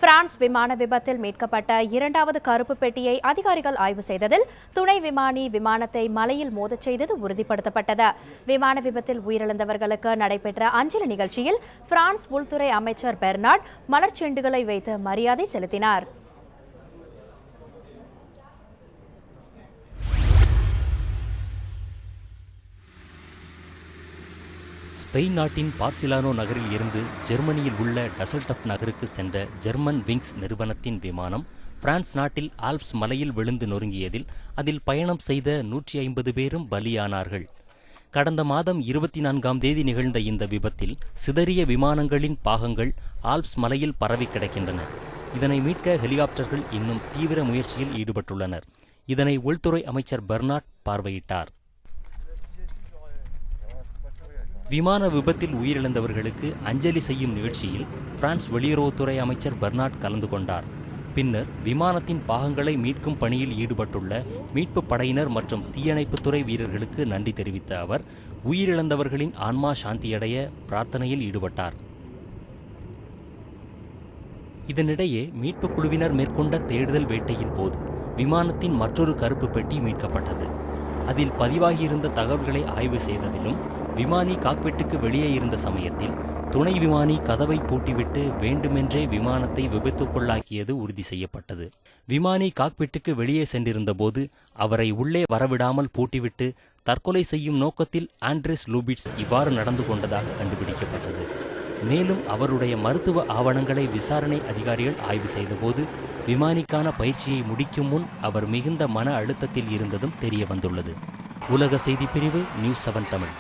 France விமான விபத்தில் மீட்கப்பட்ட இரண்டாவது கருப்பு பெட்டியை அதிகாரிகள் ஆய்வு செய்ததில் துணை விமானி விமானத்தை மலையில் மோதச் செய்தது உறுதிப்படுத்தப்பட்டது. விமான விபத்தில் உயிரிழந்தவர்களுக்கு நடைபெற்ற அஞ்சலி நிகழ்ச்சியில் பிரான்ஸ் உள்துறை அமைச்சர் பெர்னார்ட் மலர்ச்செண்டுகளை வைத்து மரியாதை செலுத்தினார். ஸ்பெயின் நாட்டின் பார்சிலானோ நகரில் இருந்து ஜெர்மனியில் உள்ள டசல்டப் நகருக்கு சென்ற ஜெர்மன் விங்ஸ் நிறுவனத்தின் விமானம் பிரான்ஸ் நாட்டில் ஆல்ப்ஸ் மலையில் விழுந்து நொறுங்கியதில் அதில் பயணம் செய்த 150 பேரும் பலியானார்கள். கடந்த மாதம் 24ஆம் தேதி நிகழ்ந்த இந்த விபத்தில் சிதறிய விமானங்களின் பாகங்கள் ஆல்ப்ஸ் மலையில் பரவி கிடக்கின்றன. இதனை மீட்க ஹெலிகாப்டர்கள் இன்னும் தீவிர முயற்சியில் ஈடுபட்டுள்ளனர். இதனை உள்துறை அமைச்சர் பெர்னார்ட் பார்வையிட்டார். விமான விபத்தில் உயிரிழந்தவர்களுக்கு அஞ்சலி செய்யும் நிகழ்ச்சியில் பிரான்ஸ் வெளியுறவுத்துறை அமைச்சர் பெர்னார்ட் கலந்து கொண்டார். பின்னர் விமானத்தின் பாகங்களை மீட்கும் பணியில் ஈடுபட்டுள்ள மீட்புப் படையினர் மற்றும் தீயணைப்புத்துறை வீரர்களுக்கு நன்றி தெரிவித்த அவர் உயிரிழந்தவர்களின் ஆன்மா சாந்தியடைய பிரார்த்தனையில் ஈடுபட்டார். இதனிடையே மீட்புக் குழுவினர் மேற்கொண்ட தேடுதல் வேட்டையின் போது விமானத்தின் மற்றொரு கருப்பு பெட்டி மீட்கப்பட்டது. அதில் பதிவாகியிருந்த தகவல்களை ஆய்வு செய்ததிலும் விமானி காக்பிட்டுக்கு வெளியே இருந்த சமயத்தில் துணை விமானி கதவை பூட்டிவிட்டு வேண்டுமென்றே விமானத்தை விபத்துக்குள்ளாக்கியது உறுதி செய்யப்பட்டது. விமானி காக்பிட்டுக்கு வெளியே சென்றிருந்த போது அவரை உள்ளே வரவிடாமல் பூட்டிவிட்டு தற்கொலை செய்யும் நோக்கத்தில் ஆண்ட்ரேஸ் லூபிட்ஸ் இவ்வாறு நடந்து கொண்டதாக கண்டுபிடிக்கப்பட்டது. மேலும் அவருடைய மருத்துவ ஆவணங்களை விசாரணை அதிகாரிகள் ஆய்வு செய்தபோது விமானிக்கான பயிற்சியை முடிக்கும் முன் அவர் மிகுந்த மன அழுத்தத்தில் இருந்ததும் தெரிய வந்துள்ளது. உலக செய்தி பிரிவு நியூஸ் 7 தமிழ்.